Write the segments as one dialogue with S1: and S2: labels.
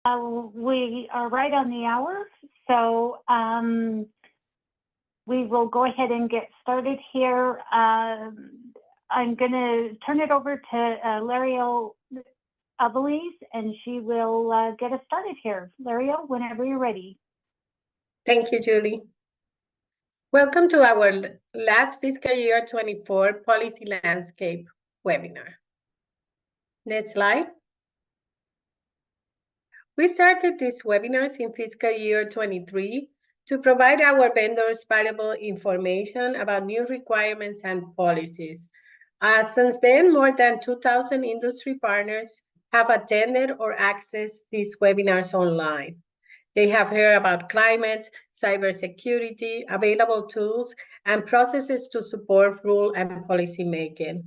S1: We are right on the hour, so we will go ahead and get started here. I'm going to turn it over to Lario Abeles, and she will get us started here. Lario, whenever you're ready.
S2: Thank you, Julie. Welcome to our last fiscal year 24 policy landscape webinar. Next slide. We started these webinars in fiscal year 23 to provide our vendors valuable information about new requirements and policies. Since then, more than 2,000 industry partners have attended or accessed these webinars online. They have heard about climate, cybersecurity, available tools, and processes to support rule and policy making.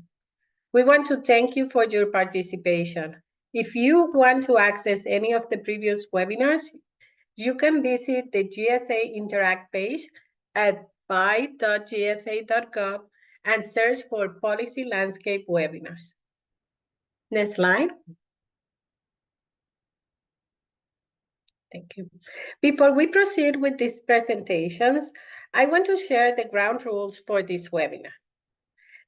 S2: We want to thank you for your participation. If you want to access any of the previous webinars, you can visit the GSA Interact page at buy.gsa.gov and search for Policy Landscape Webinars. Next slide. Thank you. Before we proceed with these presentations, I want to share the ground rules for this webinar.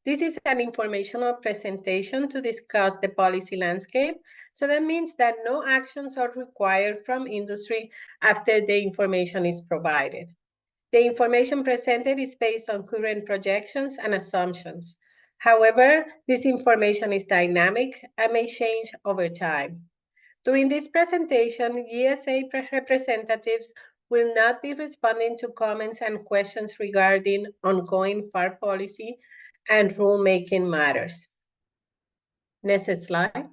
S2: This is an informational presentation to discuss the policy landscape, so that means that no actions are required from industry after the information is provided. The information presented is based on current projections and assumptions. However, this information is dynamic and may change over time. During this presentation, GSA representatives will not be responding to comments and questions regarding ongoing FAR policy and rulemaking matters. Next slide.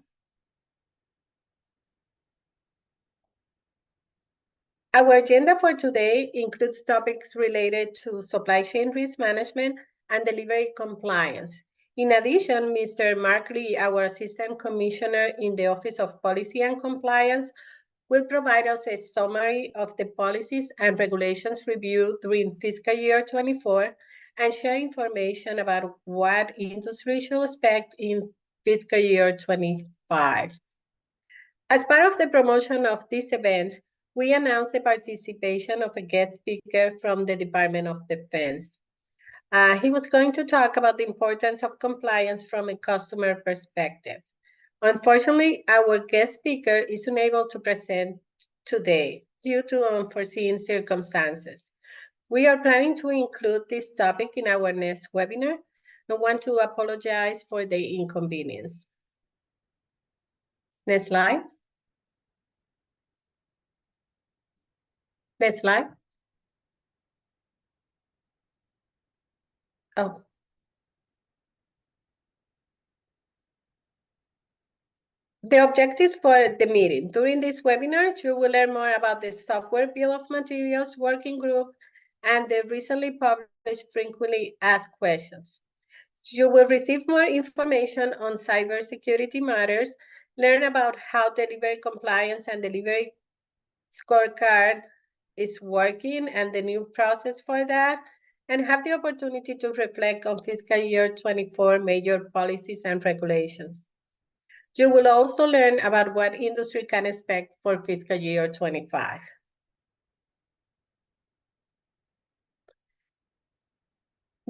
S2: Our agenda for today includes topics related to supply chain risk management and delivery compliance. In addition, Mr. Mark Lee, our Assistant Commissioner in the Office of Policy and Compliance, will provide us a summary of the policies and regulations reviewed during fiscal year 24 and share information about what industry should expect in fiscal year 25. As part of the promotion of this event, we announced the participation of a guest speaker from the Department of Defense. He was going to talk about the importance of compliance from a customer perspective. Unfortunately, our guest speaker is unable to present today due to unforeseen circumstances. We are planning to include this topic in our next webinar and want to apologize for the inconvenience. Next slide. Next slide. Oh. The objectives for the meeting. During this webinar, you will learn more about the Software Bill of Materials Working Group and the recently published Frequently Asked Questions. You will receive more information on cybersecurity matters, learn about how delivery compliance and delivery scorecard is working and the new process for that, and have the opportunity to reflect on fiscal year 24 major policies and regulations. You will also learn about what industry can expect for fiscal year 25.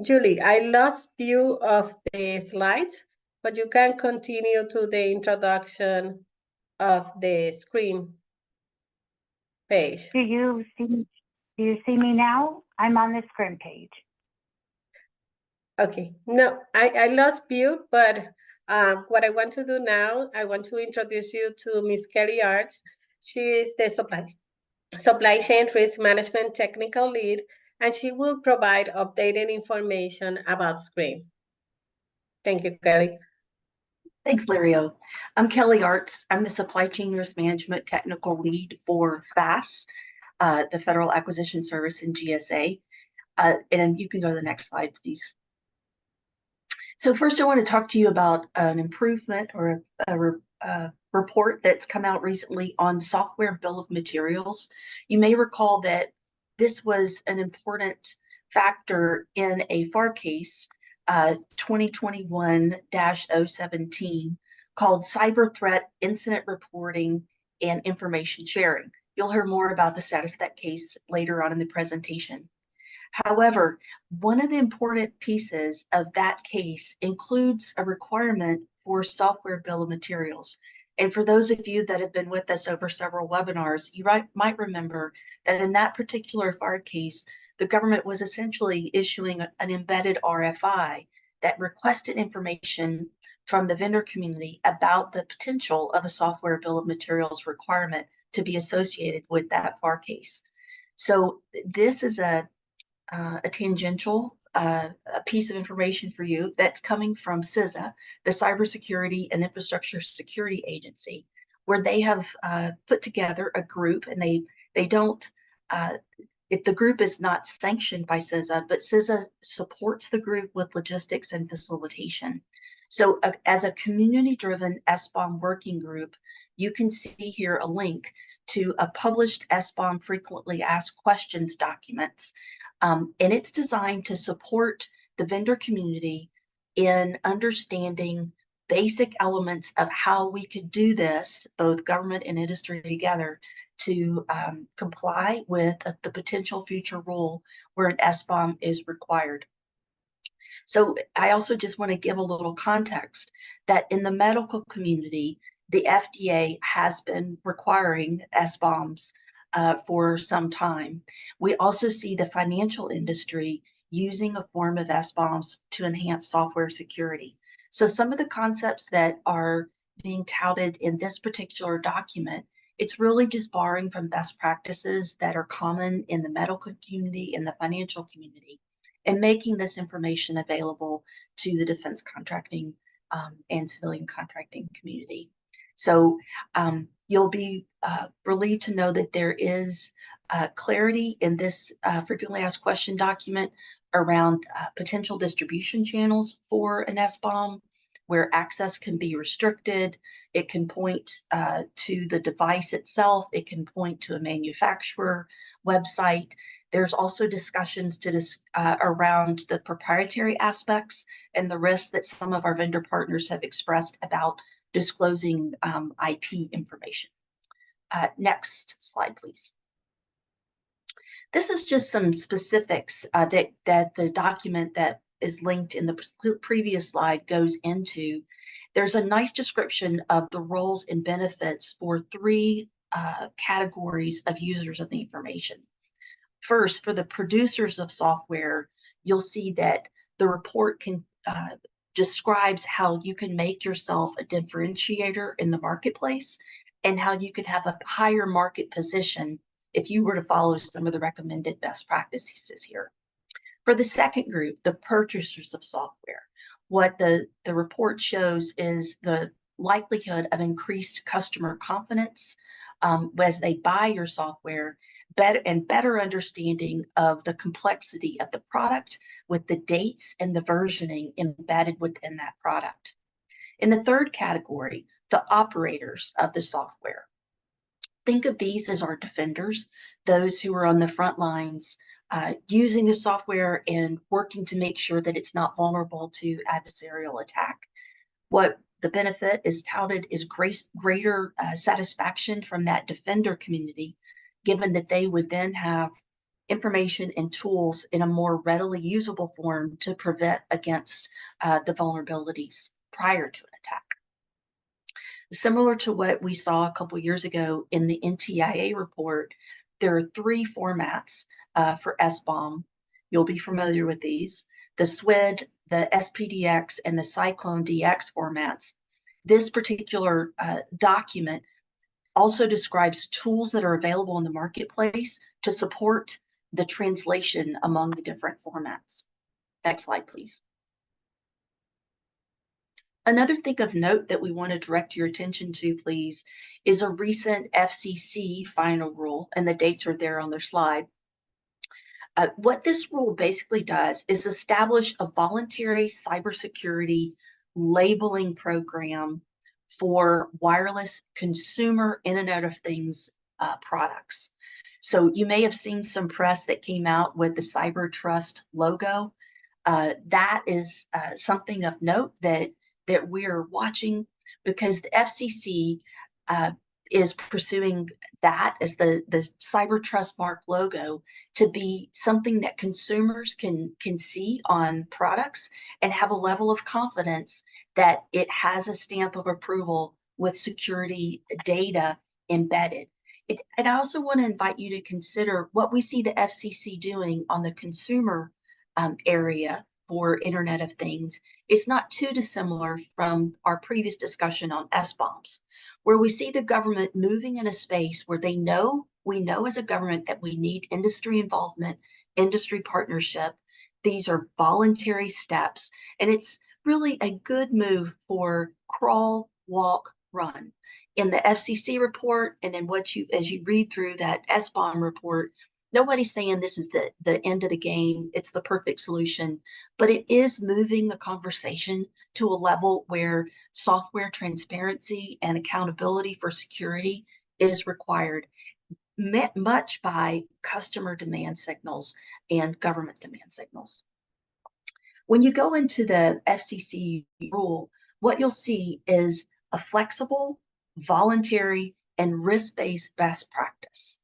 S2: Julie, I lost view of the slides, but you can continue to the introduction of the screen page.
S1: Do you see me now? I'm on the screen page.
S2: Okay, no, I lost view, but what I want to do now, I want to introduce you to Ms. Kelly Arts. She is the supply chain risk management technical lead, and she will provide updated information about SCREAM. Thank you, Kelly.
S3: Thanks, Lario. I'm Kelly Arts. I'm the Supply Chain Risk Management Technical Lead for FAS, the Federal Acquisition Service in GSA. And you can go to the next slide, please. So first, I want to talk to you about an improvement or a report that's come out recently on Software Bill of Materials. You may recall that this was an important factor in a FAR case, 2021-017, called Cyber Threat Incident Reporting and information sharing. You'll hear more about the status of that case later on in the presentation. However, one of the important pieces of that case includes a requirement for software bill of materials. And for those of you that have been with us over several webinars, you might remember that in that particular FAR case, the government was essentially issuing an embedded RFI that requested information from the vendor community about the potential of a software bill of materials requirement to be associated with that FAR case. So this is a tangential a piece of information for you that's coming from CISA, the Cybersecurity and Infrastructure Security Agency, where they have put together a group, and they don't, if the group is not sanctioned by CISA, but CISA supports the group with logistics and facilitation. So as a community-driven SBOM working group, you can see here a link to a published SBOM frequently asked questions documents. And it's designed to support the vendor community in understanding basic elements of how we could do this, both government and industry together, to comply with the potential future rule where an SBOM is required. So I also just want to give a little context that in the medical community, the FDA has been requiring SBOMs for some time. We also see the financial industry using a form of SBOMs to enhance software security. So some of the concepts that are being touted in this particular document, it's really just borrowing from best practices that are common in the medical community and the financial community, and making this information available to the defense contracting and civilian contracting community. So you'll be relieved to know that there is clarity in this frequently asked question document around potential distribution channels for an SBOM, where access can be restricted. It can point to the device itself. It can point to a manufacturer website. There's also discussions around the proprietary aspects and the risks that some of our vendor partners have expressed about disclosing IP information. Next slide, please. This is just some specifics that the document that is linked in the previous slide goes into. There's a nice description of the roles and benefits for three categories of users of the information. First, for the producers of software, you'll see that the report can describes how you can make yourself a differentiator in the marketplace and how you could have a higher market position if you were to follow some of the recommended best practices here. For the second group, the purchasers of software, what the report shows is the likelihood of increased customer confidence as they buy your software, better understanding of the complexity of the product with the dates and the versioning embedded within that product. In the third category, the operators of the software. Think of these as our defenders, those who are on the front lines using the software and working to make sure that it's not vulnerable to adversarial attack. What the benefit is touted is greater satisfaction from that defender community, given that they would then have information and tools in a more readily usable form to prevent against the vulnerabilities prior to an attack. Similar to what we saw a couple years ago in the NTIA report, there are three formats for SBOM. You'll be familiar with these: the SWID, the SPDX, and the Cyclone DX formats. This particular document also describes tools that are available in the marketplace to support the translation among the different formats. Next slide, please. Another thing of note that we want to direct your attention to, please, is a recent FCC final rule, and the dates are there on their slide. What this rule basically does is establish a voluntary cybersecurity labeling program for wireless consumer Internet of Things products. So you may have seen some press that came out with the CyberTrust logo. That is something of note that we're watching, because the FCC is pursuing that as the Cyber Trust Mark logo to be something that consumers can see on products and have a level of confidence that it has a stamp of approval with security data embedded. And I also want to invite you to consider what we see the FCC doing on the consumer area for Internet of Things. It's not too dissimilar from our previous discussion on SBOMs, where we see the government moving in a space where we know as a government that we need industry involvement, industry partnership. These are voluntary steps, and it's really a good move for crawl, walk, run. In the FCC report, and in as you read through that SBOM report, nobody's saying this is the end of the game, it's the perfect solution, but it is moving the conversation to a level where software transparency and accountability for security is required, met much by customer demand signals and government demand signals. When you go into the FCC rule, what you'll see is a flexible, voluntary, and risk-based best practice.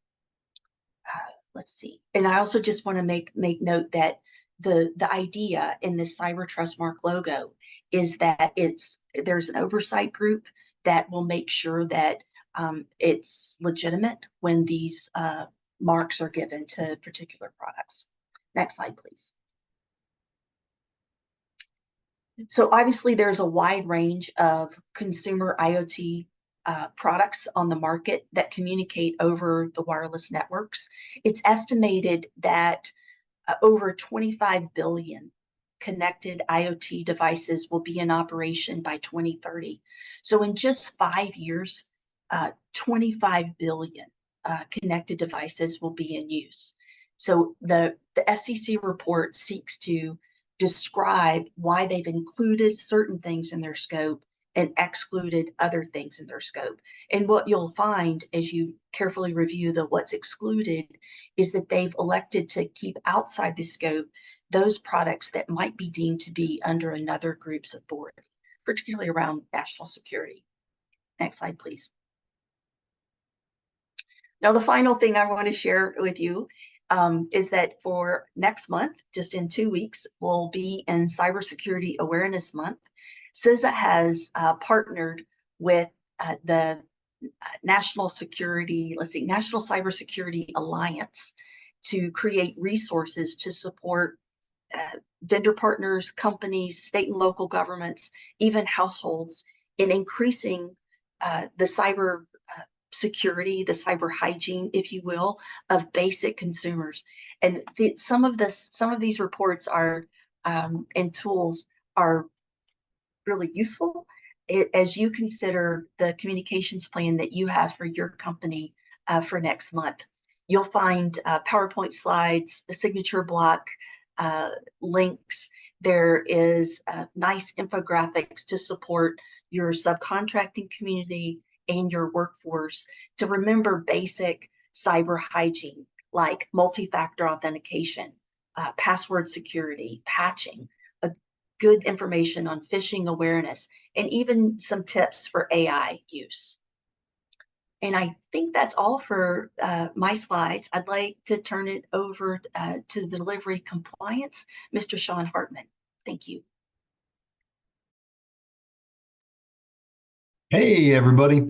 S3: Let's see. And I also just want to make note that the idea in this Cyber Trust Mark logo is that there's an oversight group that will make sure that it's legitimate when these marks are given to particular products. Next slide, please. So obviously there's a wide range of consumer IoT products on the market that communicate over the wireless networks. It's estimated that over 25 billion connected IoT devices will be in operation by 2030. So in just 5 years, 25 billion connected devices will be in use. So the FCC report seeks to describe why they've included certain things in their scope and excluded other things in their scope. And what you'll find as you carefully review what's excluded is that they've elected to keep outside the scope those products that might be deemed to be under another group's authority, particularly around national security. Next slide, please. Now, the final thing I want to share with you is that for next month, just in 2 weeks, we'll be in Cybersecurity Awareness Month. CISA has partnered with the National Cybersecurity Alliance to create resources to support vendor partners, companies, state and local governments, even households in increasing the cyber security, the cyber hygiene, if you will, of basic consumers. And some of these reports are and tools are really useful as you consider the communications plan that you have for your company for next month. You'll find PowerPoint slides, a signature block, links. There is nice infographics to support your subcontracting community and your workforce to remember basic cyber hygiene like multi-factor authentication, password security, patching, good information on phishing awareness, and even some tips for AI use. And I think that's all for my slides. I'd like to turn it over to the delivery compliance, Mr. Sean Hartman. Thank you.
S4: Hey, everybody.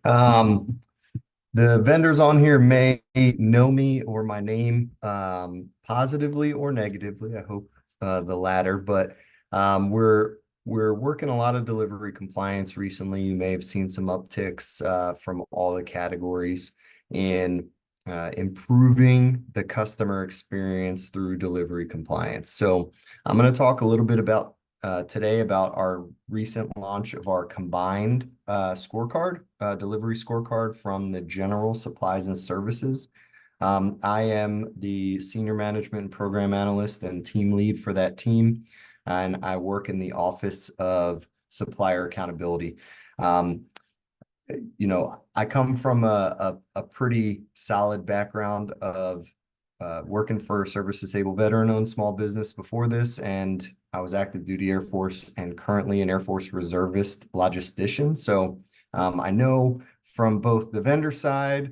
S4: The vendors on here may know me or my name positively or negatively. I hope the latter, but we're working a lot of delivery compliance recently. You may have seen some upticks from all the categories in improving the customer experience through delivery compliance. So I'm going to talk a little bit about today about our recent launch of our combined scorecard, delivery scorecard from the general supplies and services. I am the senior management and program analyst and team lead for that team, and I work in the Office of Supplier Accountability. You know, I come from a pretty solid background of working for a service-disabled veteran-owned small business before this, and I was active duty Air Force and currently an Air Force reservist logistician. So I know from both the vendor side,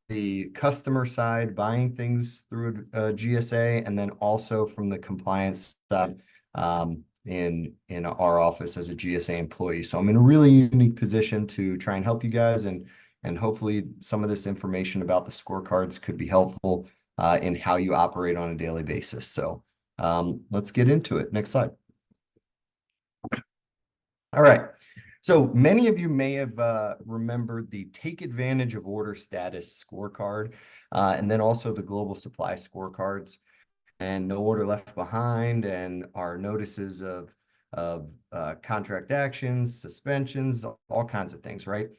S4: the customer side, buying things through GSA, and then also from the compliance side in our office as a GSA employee. So I'm in a really unique position to try and help you guys, and hopefully some of this information about the scorecards could be helpful in how you operate on a daily basis. So let's get into it. Next slide. All right. So many of you may have remembered the Take Advantage of Order Status scorecard, and then also the Global Supply scorecards, and No Order Left Behind, and our notices of contract actions, suspensions, all kinds of things, right?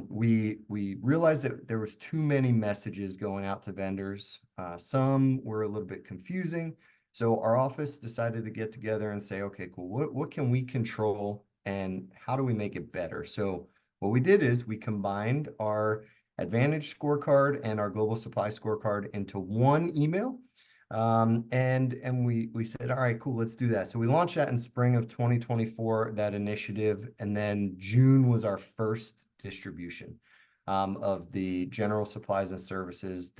S4: We realized that there was too many messages going out to vendors. Some were a little bit confusing. So our office decided to get together and say, okay, cool, what can we control and how do we make it better? So what we did is we combined our Advantage scorecard and our Global Supply scorecard into one email. And we said, all right, cool, let's do that. So we launched that in spring of 2024, that initiative. And then June was our first distribution of the general supplies and services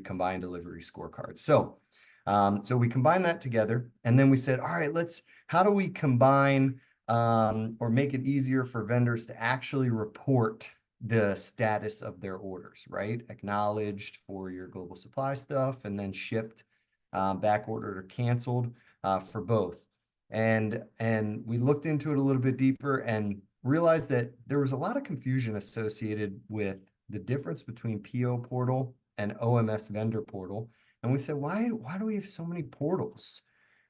S4: combined delivery scorecard. So we combined that together, and then we said, all right, how do we combine or make it easier for vendors to actually report the status of their orders, right? Acknowledged for your global supply stuff, and then shipped, back ordered or canceled for both. And we looked into it a little bit deeper and realized that there was a lot of confusion associated with the difference between PO portal and OMS vendor portal. And we said, why do we have so many portals?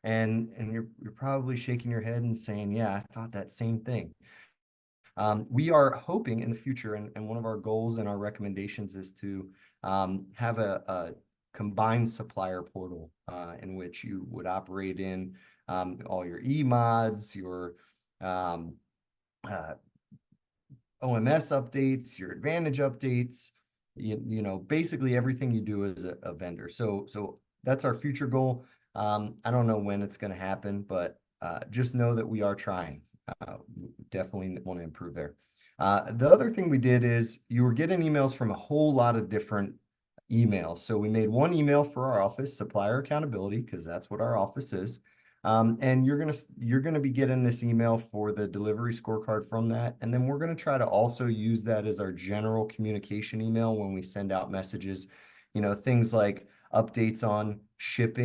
S4: And you're probably shaking your head and saying, yeah, I thought that same thing. We are hoping in the future, and one of our goals and our recommendations is to have a combined supplier portal in which you would operate in all your E-mods, your OMS updates, your Advantage updates, you know, basically everything you do as a vendor. So that's our future goal. I don't know when it's going to happen, but just know that we are trying. Definitely want to improve there. The other thing we did is you were getting emails from a whole lot of different emails. So we made one email for our office, supplier accountability, because that's what our office is. And you're gonna be getting this email for the delivery scorecard from that. And then we're gonna try to also use that as our general communication email when we send out messages, you know, things like updates on ship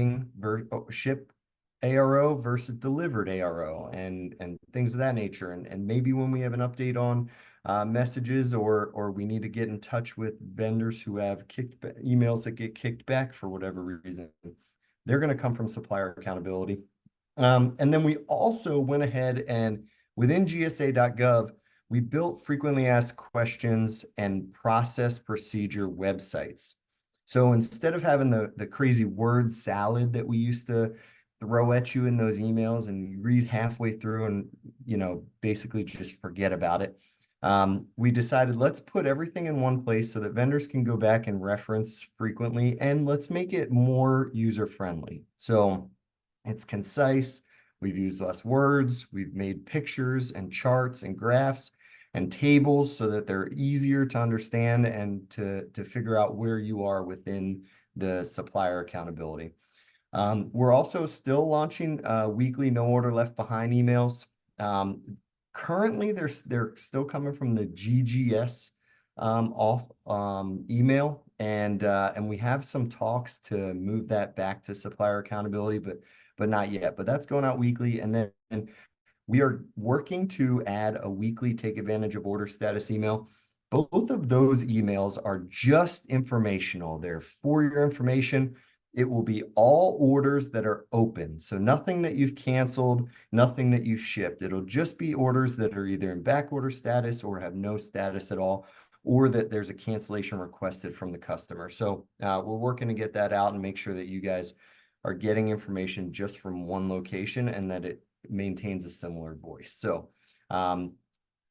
S4: ARO versus delivered ARO and things of that nature. And maybe when we have an update on messages or we need to get in touch with vendors who have emails that get kicked back for whatever reason, they're going to come from supplier accountability. And then we also went ahead and within GSA.gov, we built frequently asked questions and process procedure websites. So instead of having the crazy word salad that we used to throw at you in those emails and you read halfway through and, you know, basically just forget about it, we decided let's put everything in one place so that vendors can go back and reference frequently, and let's make it more user-friendly. So it's concise. We've used less words. We've made pictures and charts and graphs and tables so that they're easier to understand and to figure out where you are within the supplier accountability. We're also still launching weekly No Order Left Behind emails. Currently, they're still coming from the GGS email, and we have some talks to move that back to supplier accountability, but not yet. But that's going out weekly, and then we are working to add a weekly Take Advantage of Order Status email. Both of those emails are just informational. They're for your information. It will be all orders that are open. So nothing that you've canceled, nothing that you've shipped. It'll just be orders that are either in back order status or have no status at all, or that there's a cancellation requested from the customer. So we're working to get that out and make sure that you guys are getting information just from one location and that it maintains a similar voice. So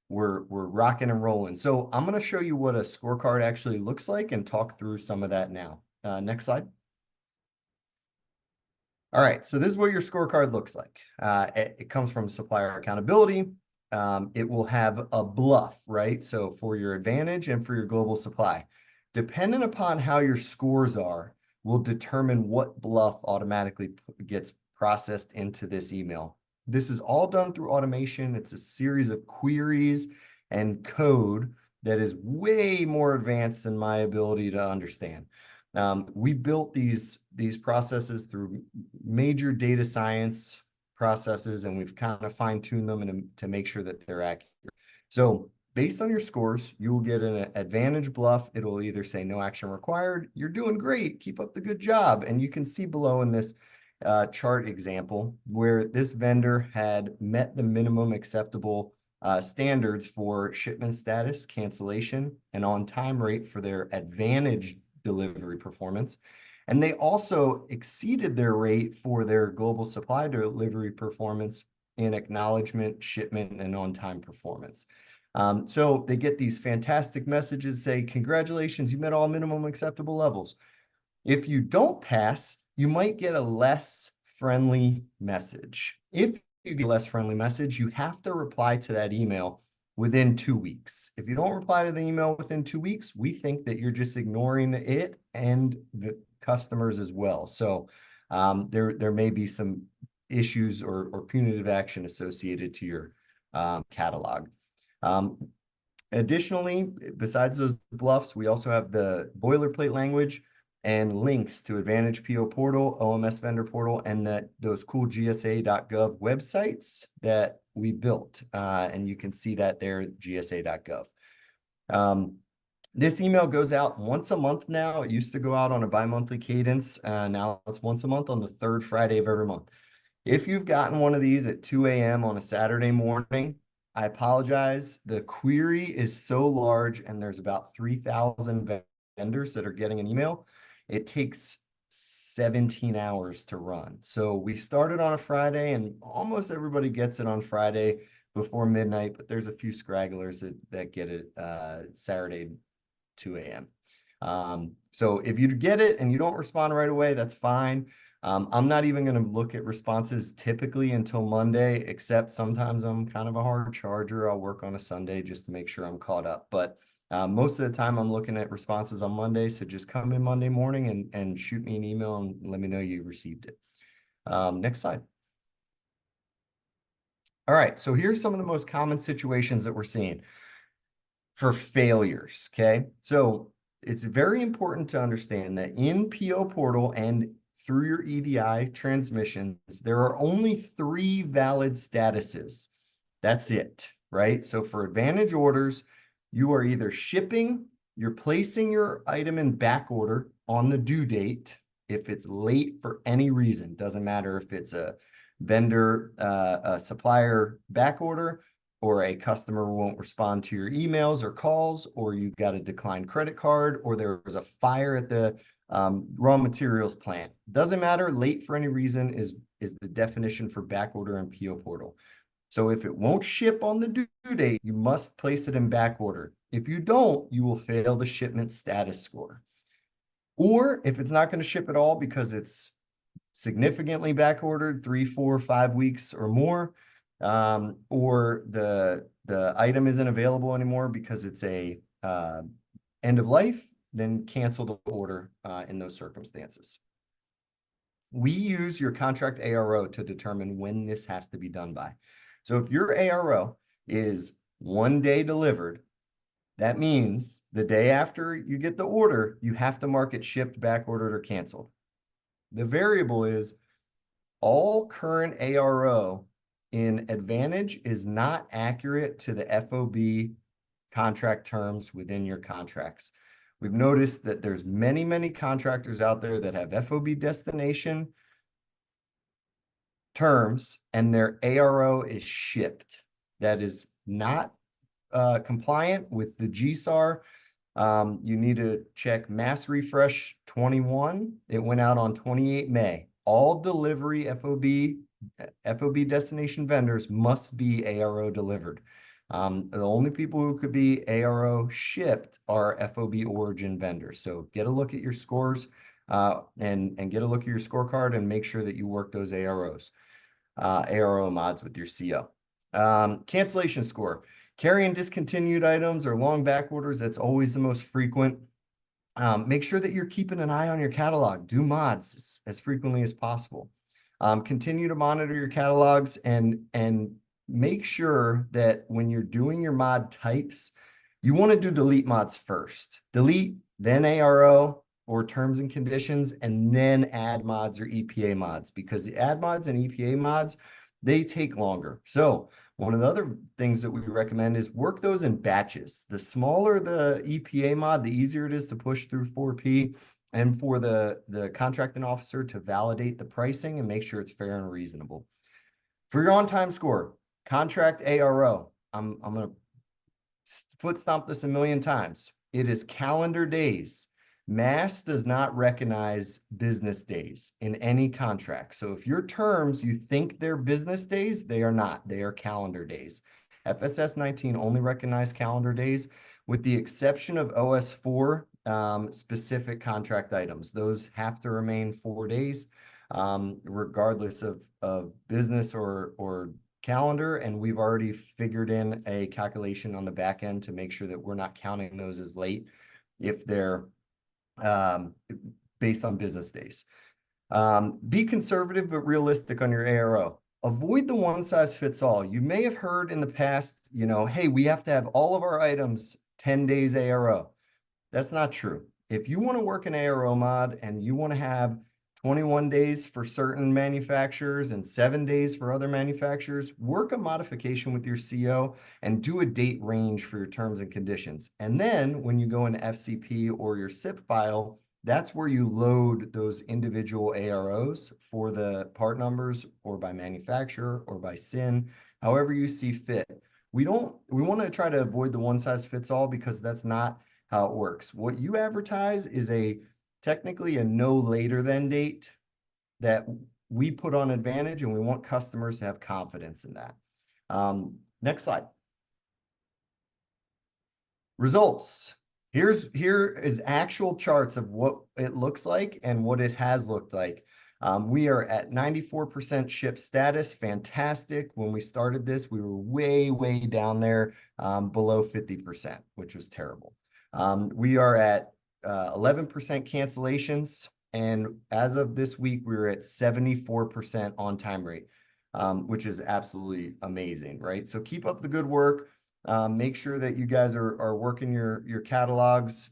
S4: we're rocking and rolling. So I'm going to show you what a scorecard actually looks like and talk through some of that now. Next slide. All right, so this is what your scorecard looks like. It comes from supplier accountability. it will have a bluff, right? So for your Advantage and for your Global Supply, depending upon how your scores are, will determine what bluff automatically gets processed into this email. This is all done through automation. It's a series of queries and code that is way more advanced than my ability to understand. We built these processes through major data science processes, and we've kind of fine-tuned them to make sure that they're accurate. So based on your scores, you will get an Advantage bluff. It'll either say no action required, you're doing great, keep up the good job. And you can see below in this chart example where this vendor had met the minimum acceptable standards for shipment status, cancellation, and on-time rate for their Advantage delivery performance. And they also exceeded their rate for their Global Supply delivery performance in acknowledgement, shipment, and on-time performance. So they get these fantastic messages say, congratulations, you met all minimum acceptable levels. If you don't pass, you might get a less friendly message. If you get a less friendly message, you have to reply to that email within 2 weeks. If you don't reply to the email within 2 weeks, we think that you're just ignoring it and the customers as well. So there may be some issues or punitive action associated to your catalog. Additionally, besides those bluffs, we also have the boilerplate language and links to Advantage PO portal, OMS vendor portal, and those cool GSA.gov websites that we built. And you can see that there at GSA.gov. This email goes out once a month now. It used to go out on a bi-monthly cadence. Now it's once a month on the third Friday of every month. If you've gotten one of these at 2 a.m. on a Saturday morning, I apologize. The query is so large and there's about 3,000 vendors that are getting an email. It takes 17 hours to run. So we started on a Friday and almost everybody gets it on Friday before midnight, but there's a few scragglers that get it Saturday, 2 a.m. So if you get it and you don't respond right away, that's fine. I'm not even going to look at responses typically until Monday, except sometimes I'm kind of a hard charger. I'll work on a Sunday just to make sure I'm caught up. But most of the time I'm looking at responses on Monday. So just come in Monday morning and shoot me an email and let me know you received it. Next slide. All right. So here's some of the most common situations that we're seeing for failures. Okay. So it's very important to understand that in PO portal and through your EDI transmissions, there are only 3 valid statuses. That's it, right? So for Advantage orders, you are either shipping, you're placing your item in back order on the due date. If it's late for any reason, doesn't matter if it's a vendor, a supplier back order, or a customer won't respond to your emails or calls, or you've got a declined credit card, or there was a fire at the raw materials plant. Doesn't matter, late for any reason is the definition for back order in PO portal. So if it won't ship on the due date, you must place it in back order. If you don't, you will fail the shipment status score. Or if it's not going to ship at all because it's significantly back ordered, 3, 4, 5 weeks or more, or the item isn't available anymore because it's a end of life, then cancel the order in those circumstances. We use your contract ARO to determine when this has to be done by. So if your ARO is 1 day delivered, that means the day after you get the order, you have to mark it shipped, back ordered, or canceled. The variable is all current ARO in Advantage is not accurate to the FOB contract terms within your contracts. We've noticed that there's many contractors out there that have FOB destination terms and their ARO is shipped. That is not compliant with the GSAR. You need to check Mass Refresh 21. It went out on 28 May. All delivery FOB destination vendors must be ARO delivered. The only people who could be ARO shipped are FOB origin vendors. So get a look at your scores and get a look at your scorecard and make sure that you work those ARO mods with your CO. Cancellation score. Carrying discontinued items or long back orders, that's always the most frequent. Make sure that you're keeping an eye on your catalog. Do mods as frequently as possible. Continue to monitor your catalogs and make sure that when you're doing your mod types, you want to do delete mods first. Delete, then ARO or terms and conditions, and then add mods or EPA mods, because the add mods and EPA mods, they take longer. So one of the other things that we recommend is work those in batches. The smaller the EPA mod, the easier it is to push through 4P, and for the contracting officer to validate the pricing and make sure it's fair and reasonable. For your on-time score, contract ARO. I'm going to foot stomp this a million times. It is calendar days. Mass does not recognize business days in any contract. So if your terms, you think they're business days, they are not. They are calendar days. FSS 19 only recognizes calendar days, with the exception of OS4 specific contract items. Those have to remain 4 days, regardless of business or calendar. And we've already figured in a calculation on the back end to make sure that we're not counting those as late if they're based on business days. Be conservative but realistic on your ARO. Avoid the one size fits all. You may have heard in the past, hey, we have to have all of our items 10 days ARO. That's not true. If you want to work an ARO mod and you want to have 21 days for certain manufacturers and 7 days for other manufacturers, work a modification with your CO and do a date range for your terms and conditions. And then when you go into FCP or your SIP file, that's where you load those individual AROs for the part numbers, or by manufacturer or by SIN, however you see fit. We want to try to avoid the one size fits all, because that's not how it works. What you advertise is technically a no later than date that we put on Advantage, and we want customers to have confidence in that. Next slide. Results. Here is actual charts of what it looks like and what it has looked like. We are at 94% ship status. Fantastic. When we started this, we were way down there, below 50%, which was terrible. We are at 11% cancellations, and as of this week, we were at 74% on-time rate, which is absolutely amazing, right? So keep up the good work. Make sure that you guys are working your catalogs,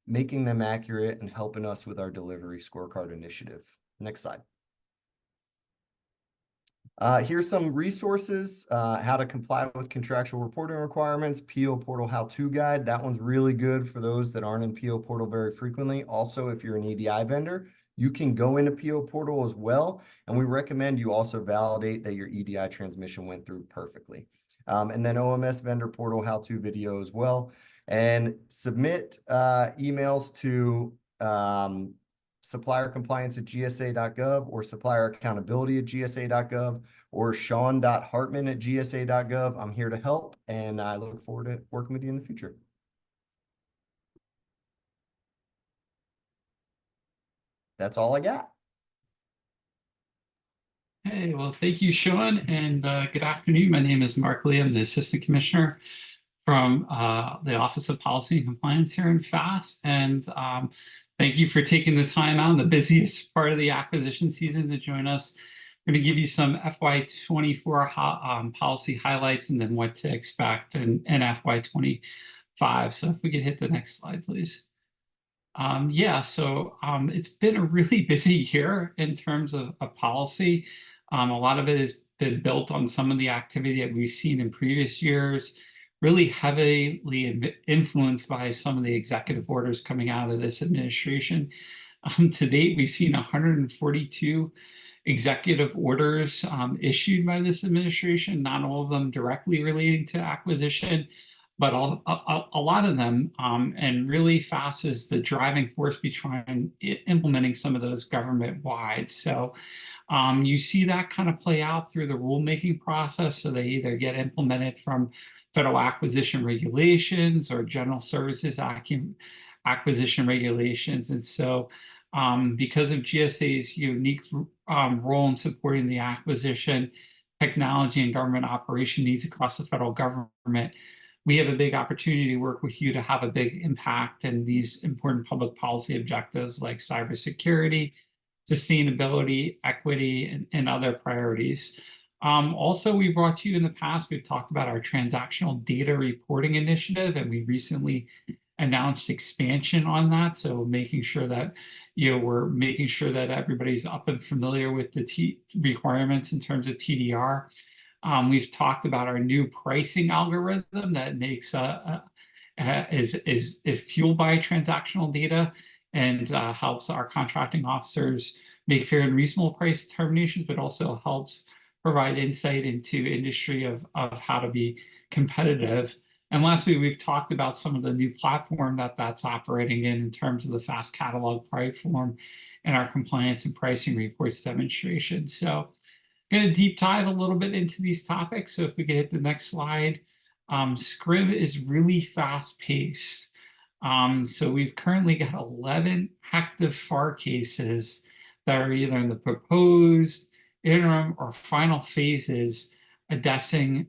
S4: making them accurate, and helping us with our delivery scorecard initiative. Next slide. Here's some resources, how to comply with contractual reporting requirements, PO Portal How-To Guide. That one's really good for those that aren't in PO Portal very frequently. Also, if you're an EDI vendor, you can go into PO Portal as well. And we recommend you also validate that your EDI transmission went through perfectly. And then OMS Vendor Portal How-To video as well. And submit emails to suppliercompliance@gsa.gov or supplieraccountability@gsa.gov or sean.hartman@gsa.gov. I'm here to help, and I look forward to working with you in the future. That's all I got.
S5: Hey, well, thank you, Sean, and good afternoon. My name is Mark Lee. I'm the Assistant Commissioner from the Office of Policy and Compliance here in FAST. And thank you for taking the time out in the busiest part of the acquisition season to join us. I'm going to give you some FY24 policy highlights and then what to expect in FY25. So if we could hit the next slide, please. It's been a really busy year in terms of policy. A lot of it has been built on some of the activity that we've seen in previous years, really heavily influenced by some of the executive orders coming out of this administration. To date, we've seen 142 executive orders issued by this administration, not all of them directly relating to acquisition, but a lot of them, and really FAST is the driving force behind implementing some of those government-wide. So you see that kind of play out through the rulemaking process. So they either get implemented from federal acquisition regulations or general services acquisition regulations. And so because of GSA's unique role in supporting the acquisition, technology and government operation needs across the federal government, we have a big opportunity to work with you to have a big impact in these important public policy objectives like cybersecurity, sustainability, equity, and other priorities. Also, we brought to you in the past, we've talked about our transactional data reporting initiative, and we recently announced expansion on that. So making sure that, we're making sure that everybody's up and familiar with the requirements in terms of TDR. We've talked about our new pricing algorithm that makes is fueled by transactional data and helps our contracting officers make fair and reasonable price determinations, but also helps provide insight into industry of how to be competitive. And lastly, we've talked about some of the new platform that's operating in terms of the fast catalog platform and our compliance and pricing reports demonstration. So I'm going to deep dive a little bit into these topics. So if we could hit the next slide. SCRIB is really fast paced. So we've currently got 11 active FAR cases that are either in the proposed, interim, or final phases addressing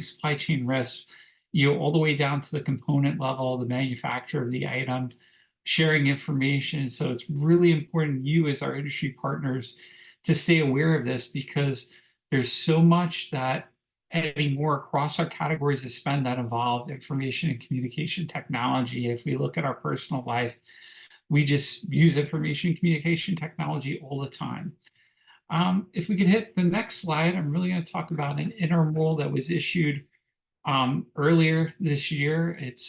S5: supply chain risks, all the way down to the component level, the manufacturer of the item, sharing information. So it's really important you as our industry partners to stay aware of this, because there's so much that anymore across our categories of spend that involve information and communication technology. If we look at our personal life, we just use information and communication technology all the time. If we could hit the next slide, I'm really going to talk about an interim rule that was issued earlier this year. It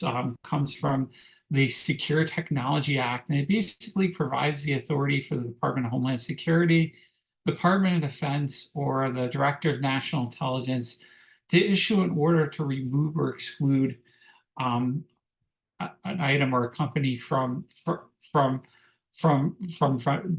S5: comes from the Secure Technology Act, and it basically provides the authority for the Department of Homeland Security, Department of Defense, or the Director of National Intelligence to issue an order to remove or exclude an item or a company from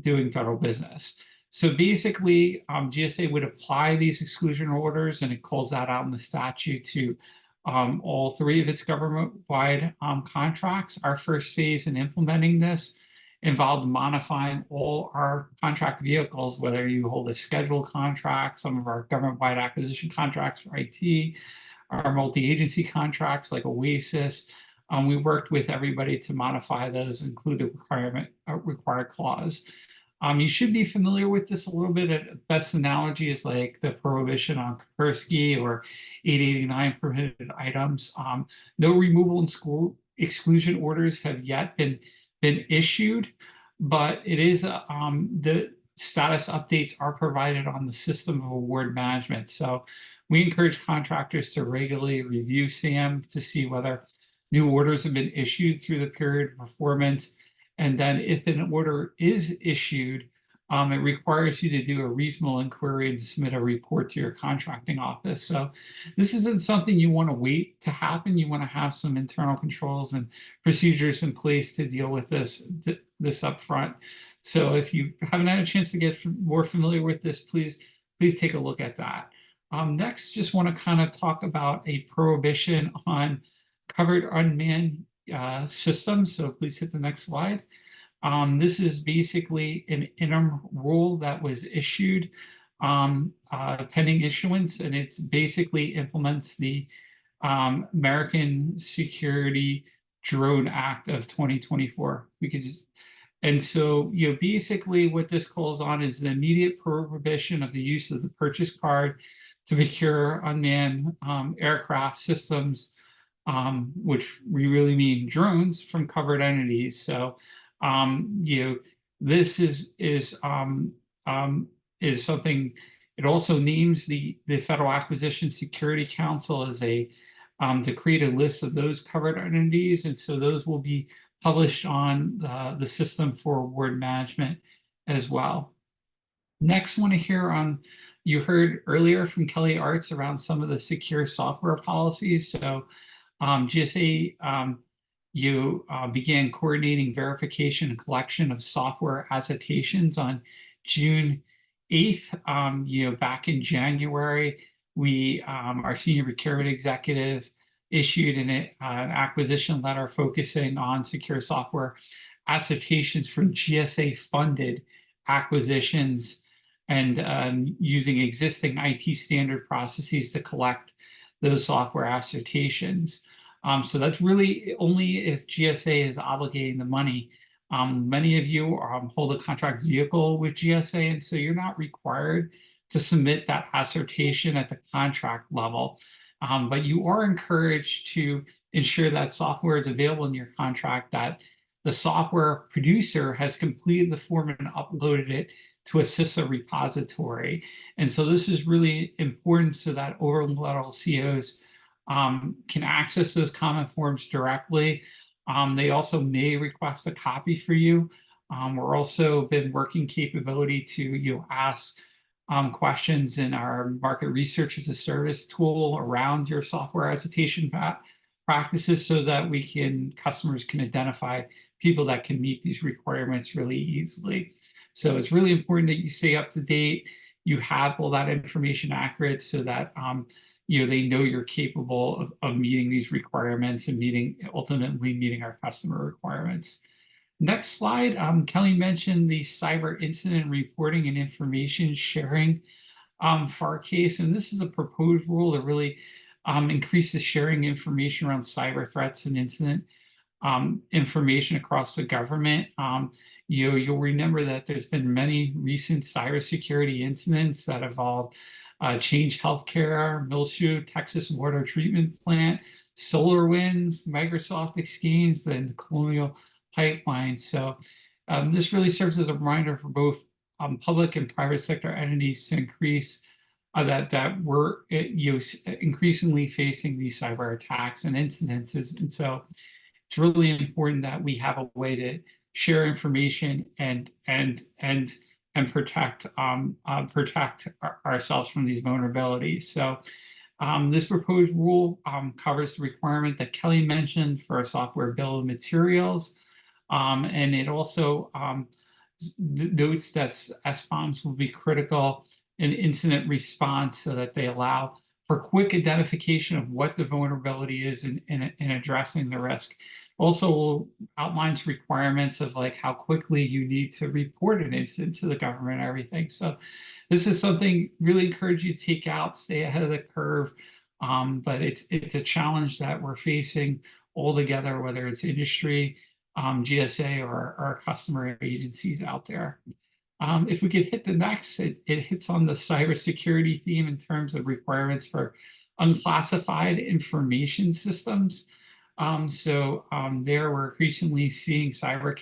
S5: doing federal business. So basically, GSA would apply these exclusion orders, and it calls that out in the statute, to all 3 of its government-wide contracts. Our first phase in implementing this involved modifying all our contract vehicles, whether you hold a scheduled contract, some of our government-wide acquisition contracts for IT, our multi-agency contracts like OASIS. We worked with everybody to modify those, include the required clause. You should be familiar with this a little bit. A best analogy is like the prohibition on Kaspersky or 889 prohibited items. No removal and exclusion orders have yet been issued, but it is the status updates are provided on the system of award management. So we encourage contractors to regularly review SAM to see whether new orders have been issued through the period of performance. And then if an order is issued, it requires you to do a reasonable inquiry and to submit a report to your contracting office. So this isn't something you want to wait to happen. You want to have some internal controls and procedures in place to deal with this up front. So if you haven't had a chance to get more familiar with this, please take a look at that. Next, just want to kind of talk about a prohibition on covered unmanned systems. So please hit the next slide. This is basically an interim rule that was issued pending issuance, and it basically implements the American Security Drone Act of 2024. And so, basically what this calls on is the immediate prohibition of the use of the purchase card to procure unmanned aircraft systems, which we really mean drones, from covered entities. So, this is something. It also names the Federal Acquisition Security Council as to create a list of those covered entities, and so those will be published on the system for award management as well. Next, want to hear you heard earlier from Kelly Arts around some of the secure software policies. So GSA began coordinating verification and collection of software attestations on June 8th. Back in January, our senior procurement executive issued an acquisition letter focusing on secure software attestations for GSA-funded acquisitions and using existing IT standard processes to collect those software assertions. So that's really only if GSA is obligating the money. Many of you hold a contract vehicle with GSA, and so you're not required to submit that assertion at the contract level. But you are encouraged to ensure that software is available in your contract, that the software producer has completed the form and uploaded it to a CISA repository. And so this is really important so that overall COs can access those comment forms directly. They also may request a copy for you. We're also been working capability to ask questions in our market research as a service tool around your software assertion practices, so that customers can identify people that can meet these requirements really easily. So it's really important that you stay up to date, you have all that information accurate, so that they know you're capable of meeting these requirements and ultimately meeting our customer requirements. Next slide, Kelly mentioned the cyber incident reporting and information sharing FAR case, and this is a proposed rule that really increases sharing information around cyber threats and incident information across the government. You'll remember that there's been many recent cybersecurity incidents that involve Change Healthcare, Milshu, Texas Water Treatment Plant, SolarWinds, Microsoft Exchange, and Colonial Pipeline. So this really serves as a reminder for both public and private sector entities to increase that we're increasingly facing these cyber attacks and incidences. And so it's really important that we have a way to share information and protect ourselves from these vulnerabilities. So this proposed rule covers the requirement that Kelly mentioned for a software bill of materials, and it also notes that SBOMs will be critical in incident response, so that they allow for quick identification of what the vulnerability is in addressing the risk. Also outlines requirements of how quickly you need to report an incident to the government and everything. So this is something really encourage you to take out, stay ahead of the curve. But it's a challenge that we're facing all together, whether it's industry, GSA, or our customer agencies out there. If we could hit the next, it hits on the cybersecurity theme in terms of requirements for unclassified information systems. There we're increasingly seeing cyber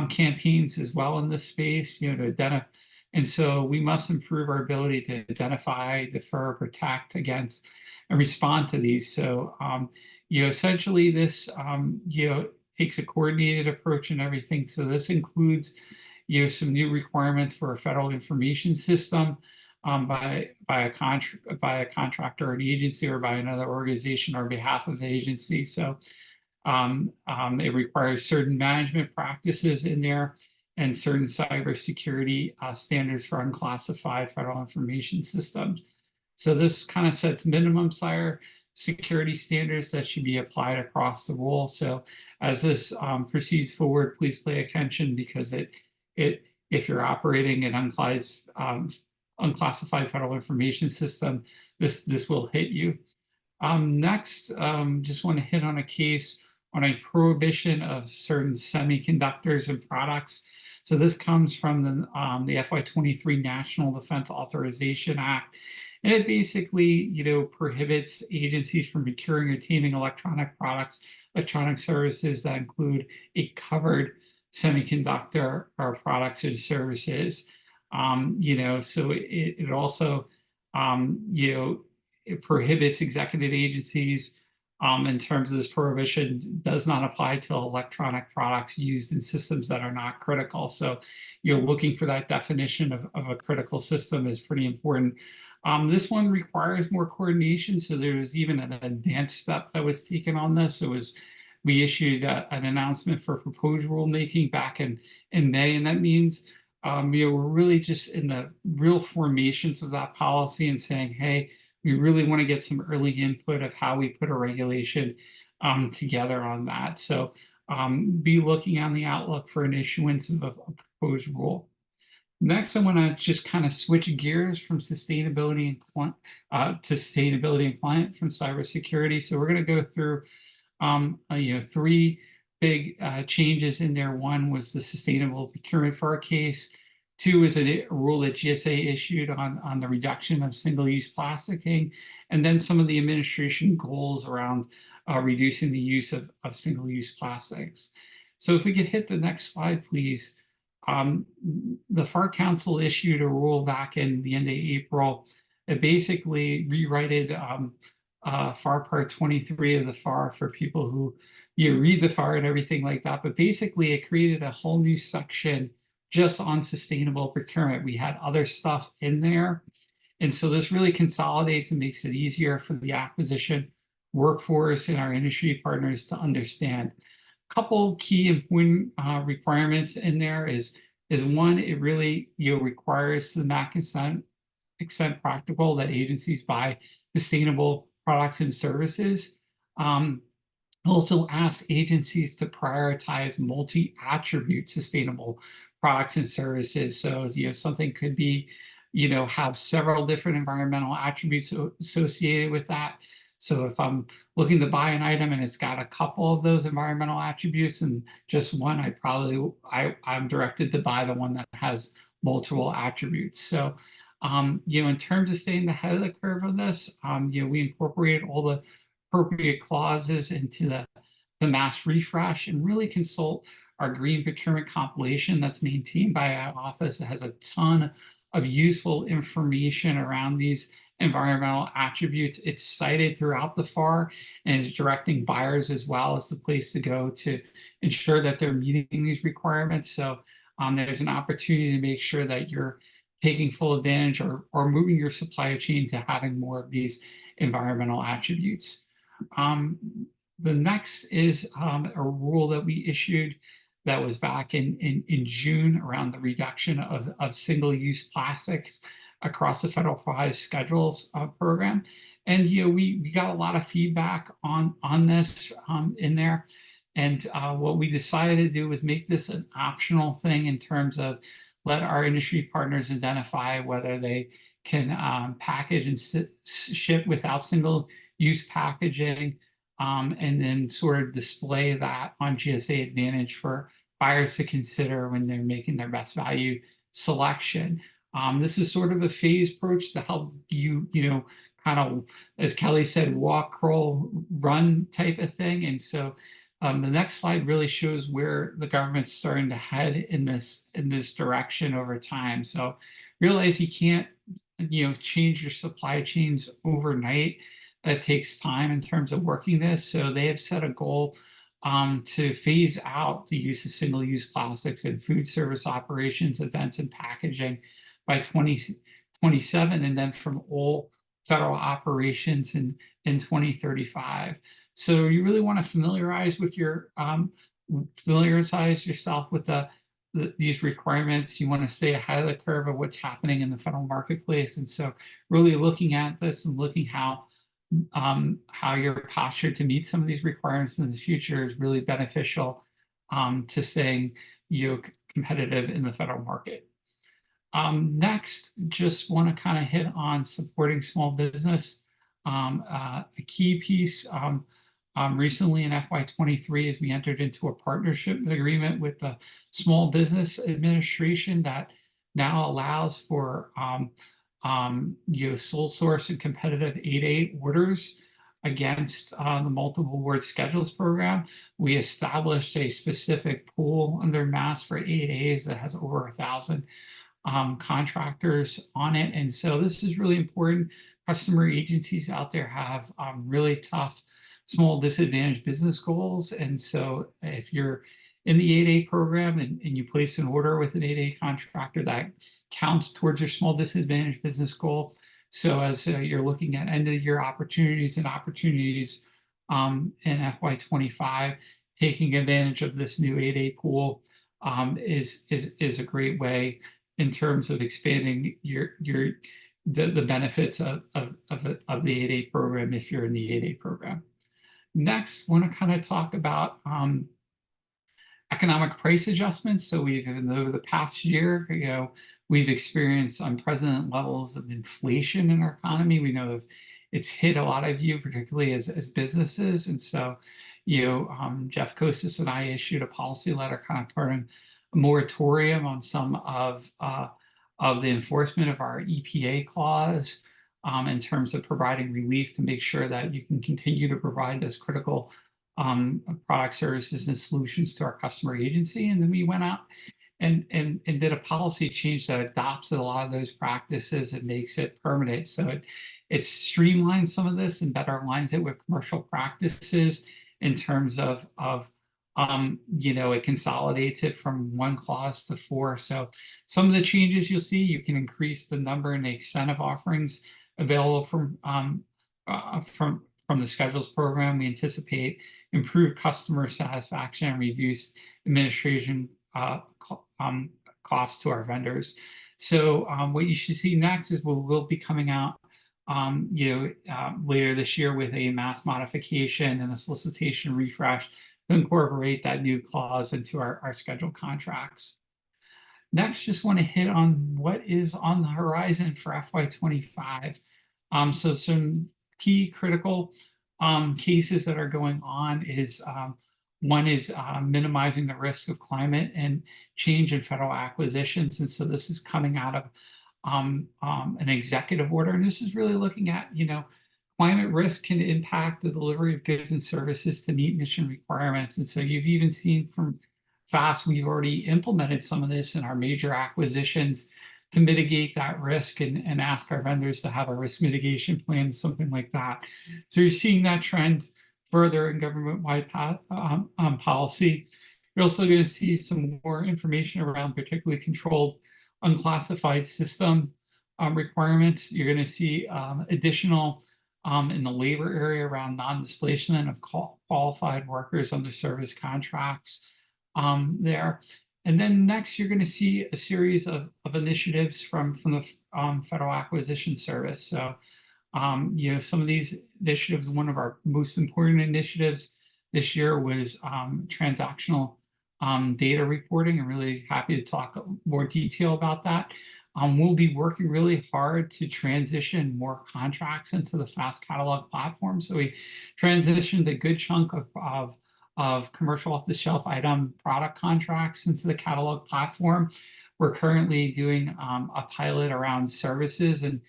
S5: campaigns as well in this space, to identify. And so we must improve our ability to identify, defer, protect against, and respond to these. So, essentially this, takes a coordinated approach and everything. So this includes, some new requirements for a federal information system by a contractor or an agency, or by another organization on behalf of the agency. So it requires certain management practices in there and certain cybersecurity standards for unclassified federal information systems. So this kind of sets minimum cyber security standards that should be applied across the rule. So as this proceeds forward, please pay attention, because if you're operating an unclassified federal information system, this will hit you. Next, just want to hit on a case on a prohibition of certain semiconductors and products. So this comes from the FY23 National Defense Authorization Act. And it basically, prohibits agencies from procuring or obtaining electronic products, electronic services that include a covered semiconductor or products and services. So it also, it prohibits executive agencies in terms of this prohibition does not apply to electronic products used in systems that are not critical. So looking for that definition of a critical system is pretty important. This one requires more coordination. So there was even an advanced step that was taken on this. We issued an announcement for proposed rulemaking back in May, and that means we're really just in the real formations of that policy and saying, hey, we really want to get some early input of how we put a regulation together on that. So be looking on the outlook for an issuance of a proposed rule. Next, I want to just kind of switch gears from sustainability and to sustainability and client from cybersecurity. So we're going to go through, 3 big changes in there. One was the sustainable procurement for our case. 2 is a rule that GSA issued on the reduction of single-use plasticing, and then some of the administration goals around reducing the use of single-use plastics. So if we could hit the next slide, please. The FAR Council issued a rule back in the end of April. It basically rewrited FAR Part 23 of the FAR for people who read the FAR and everything like that. But basically, it created a whole new section just on sustainable procurement. We had other stuff in there. And so this really consolidates and makes it easier for the acquisition workforce and our industry partners to understand. Couple key important requirements in there is one, it really requires to the maximum extent practical that agencies buy sustainable products and services. Also asks agencies to prioritize multi-attribute sustainable products and services. So something could be have several different environmental attributes associated with that. So if I'm looking to buy an item and it's got a couple of those environmental attributes and just one, I'm directed to buy the one that has multiple attributes. So, in terms of staying ahead of the curve on this, we incorporated all the appropriate clauses into the mass refresh and really consult our green procurement compilation that's maintained by our office. It has a ton of useful information around these environmental attributes. It's cited throughout the FAR and is directing buyers as well as the place to go to ensure that they're meeting these requirements. So there's an opportunity to make sure that you're taking full advantage or moving your supply chain to having more of these environmental attributes. The next is a rule that we issued that was back in June around the reduction of single-use plastics across the federal prize schedules program. And we got a lot of feedback on this in there. And what we decided to do was make this an optional thing in terms of let our industry partners identify whether they can package and ship without single-use packaging, and then sort of display that on GSA Advantage for buyers to consider when they're making their best value selection. This is sort of a phased approach to help you, kind of, as Kelly said, walk, crawl, run type of thing. And so the next slide really shows where the government's starting to head in this direction over time. So realize you can't, change your supply chains overnight. It takes time in terms of working this. So they have set a goal to phase out the use of single-use plastics in food service operations, events, and packaging by 2027, and then from all federal operations in 2035. So you really want to familiarize yourself with these requirements. You want to stay ahead of the curve of what's happening in the federal marketplace. And so really looking at this and looking how you're postured to meet some of these requirements in the future is really beneficial to staying competitive in the federal market. Next, just want to kind of hit on supporting small business. A key piece recently in FY23 is we entered into a partnership agreement with the Small Business Administration that now allows for sole source and competitive 8A orders against the multiple award schedules program. We established a specific pool under MASS for 8As that has over 1,000 contractors on it. And so this is really important. Customer agencies out there have really tough small disadvantaged business goals. And so if you're in the 8A program and you place an order with an 8A contractor, that counts towards your small disadvantaged business goal. So as you're looking at end of year opportunities in FY25, taking advantage of this new 8A pool is a great way in terms of expanding the benefits of the 8A program if you're in the 8A program. Next, I want to kind of talk about economic price adjustments. So we've, over the past year, we've experienced unprecedented levels of inflation in our economy. We know it's hit a lot of you, particularly as businesses. And so, Jeff Kosis and I issued a policy letter kind of putting a moratorium on some of the enforcement of our EPA clause in terms of providing relief to make sure that you can continue to provide those critical product, services, and solutions to our customer agency. And then we went out and did a policy change that adopts a lot of those practices and makes it permanent. So it streamlines some of this and better aligns it with commercial practices in terms of it consolidates it from 1 clause to 4. So some of the changes you'll see, you can increase the number and the extent of offerings available from the schedules program. We anticipate improved customer satisfaction and reduced administration costs to our vendors. So what you should see next is we'll be coming out later this year with a mass modification and a solicitation refresh to incorporate that new clause into our scheduled contracts. Next, just want to hit on what is on the horizon for FY25. So some key critical cases that are going on is one is minimizing the risk of climate and change in federal acquisitions. And so this is coming out of an executive order. And this is really looking at, climate risk can impact the delivery of goods and services to meet mission requirements. And so you've even seen from FAST, we've already implemented some of this in our major acquisitions to mitigate that risk and ask our vendors to have a risk mitigation plan, something like that. So you're seeing that trend further in government-wide policy. You're also going to see some more information around particularly controlled unclassified system requirements. You're going to see additional in the labor area around non-displacement of qualified workers under service contracts there. And then next, you're going to see a series of initiatives from the Federal Acquisition Service. So, some of these initiatives, one of our most important initiatives this year was transactional data reporting. I'm really happy to talk more detail about that. We'll be working really hard to transition more contracts into the FAST catalog platform. So we transitioned a good chunk of commercial off-the-shelf item product contracts into the catalog platform. We're currently doing a pilot around services and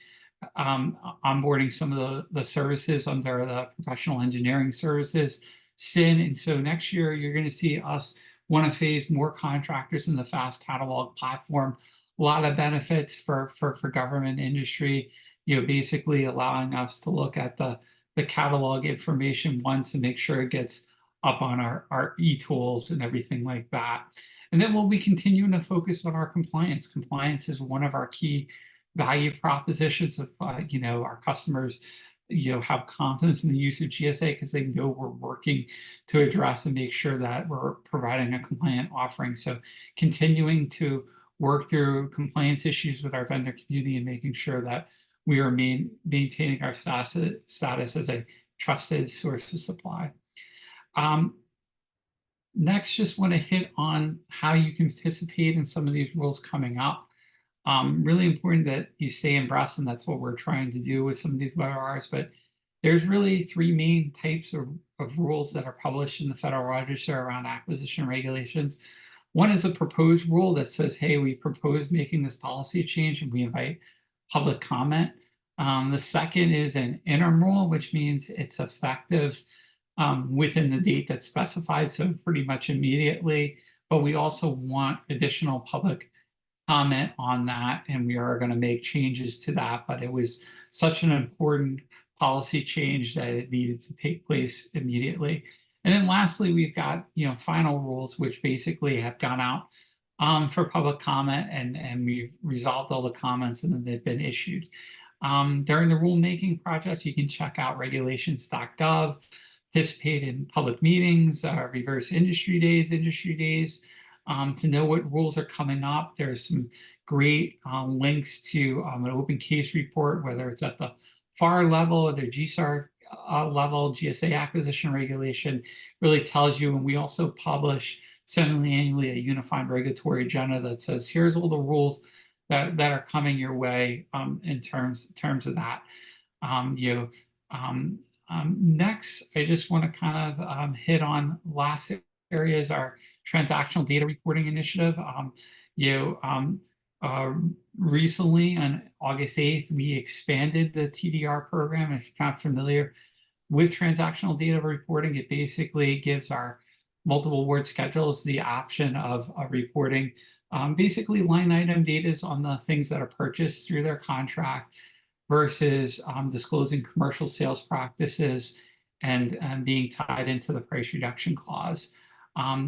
S5: onboarding some of the services under the professional engineering services SIN. And so next year, you're going to see us want to phase more contractors in the FAST catalog platform. A lot of benefits for government industry, basically allowing us to look at the catalog information once and make sure it gets up on our e-tools and everything like that. And then we'll be continuing to focus on our compliance. Compliance is one of our key value propositions of, our customers, have confidence in the use of GSA because they know we're working to address and make sure that we're providing a compliant offering. So continuing to work through compliance issues with our vendor community and making sure that we are maintaining our status as a trusted source of supply. Next, just want to hit on how you can participate in some of these rules coming up. Really important that you stay abreast, and that's what we're trying to do with some of these webinars. But there's really 3 main types of rules that are published in the Federal Register around acquisition regulations. One is a proposed rule that says, hey, we propose making this policy change and we invite public comment. The second is an interim rule, which means it's effective within the date that's specified, so pretty much immediately. But we also want additional public comment on that, and we are going to make changes to that. But it was such an important policy change that it needed to take place immediately. And then lastly, we've got final rules, which basically have gone out for public comment, and we've resolved all the comments, and then they've been issued. During the rulemaking process, you can check out regulations.gov, participate in public meetings, reverse industry days, to know what rules are coming up. There's some great links to an open case report, whether it's at the FAR level or the GSAR level. GSA acquisition regulation really tells you, and we also publish semi-annually a unified regulatory agenda that says, here's all the rules that are coming your way in terms of that. Next, I just want to kind of hit on last areas, our transactional data reporting initiative. Recently on August 8th, we expanded the TDR program. If you're not familiar with transactional data reporting, it basically gives our multiple award schedules the option of reporting basically line item data on the things that are purchased through their contract versus disclosing commercial sales practices and being tied into the price reduction clause.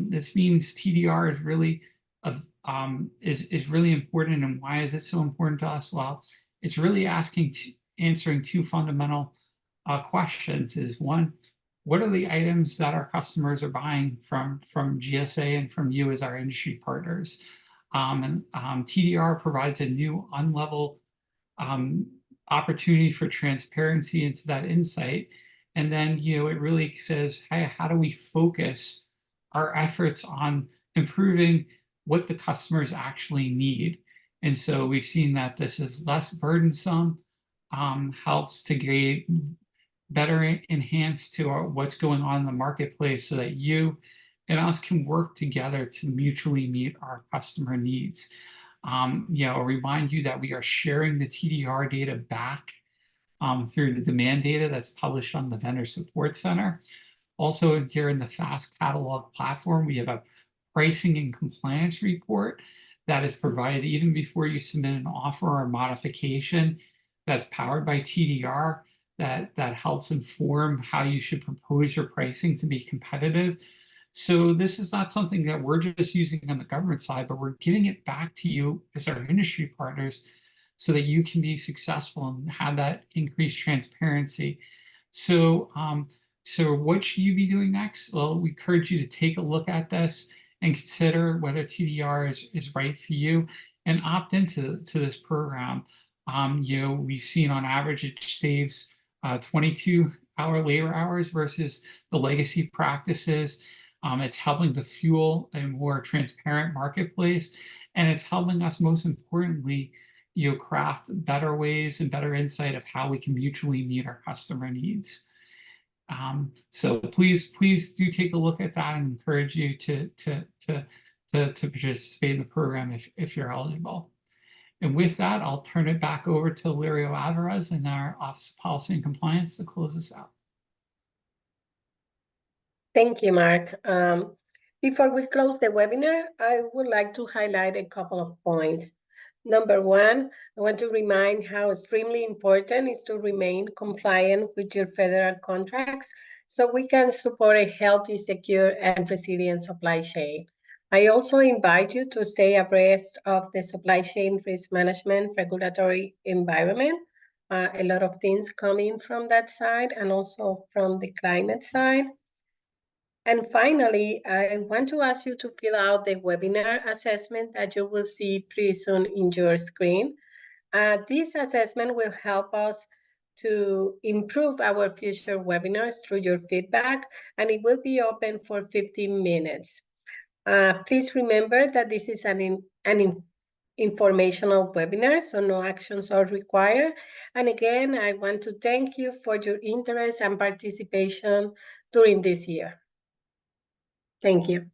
S5: This means TDR is really is really important. And why is it so important to us? Well, it's really answering two fundamental questions. Is one, what are the items that our customers are buying from GSA and from you as our industry partners? TDR provides a new unlevel opportunity for transparency into that insight. And then, it really says, hey, how do we focus our efforts on improving what the customers actually need? And so we've seen that this is less burdensome, helps to get better enhanced to what's going on in the marketplace so that you and us can work together to mutually meet our customer needs. I'll remind you that we are sharing the TDR data back through the demand data that's published on the Vendor Support Center. Also here in the FAST catalog platform, we have a pricing and compliance report that is provided even before you submit an offer or modification that's powered by TDR that helps inform how you should propose your pricing to be competitive. So this is not something that we're just using on the government side, but we're giving it back to you as our industry partners so that you can be successful and have that increased transparency. So, so what should you be doing next? Well, we encourage you to take a look at this and consider whether TDR is right for you and opt into this program. We've seen on average it saves 22-hour labor hours versus the legacy practices. It's helping to fuel a more transparent marketplace, and it's helping us, most importantly, craft better ways and better insight of how we can mutually meet our customer needs. So please do take a look at that and encourage you to participate in the program if you're eligible. And with that, I'll turn it back over to Lirio Alvarez in our Office of Policy and Compliance to close us out.
S2: Thank you, Mark. Before we close the webinar, I would like to highlight a couple of points. Number one, I want to remind how extremely important it is to remain compliant with your federal contracts so we can support a healthy, secure, and resilient supply chain. I also invite you to stay abreast of the supply chain risk management regulatory environment. A lot of things coming from that side and also from the climate side. And finally, I want to ask you to fill out the webinar assessment that you will see pretty soon in your screen. This assessment will help us to improve our future webinars through your feedback, and it will be open for 15 minutes. Please remember that this is an informational webinar, so no actions are required. And again, I want to thank you for your interest and participation during this year. Thank you.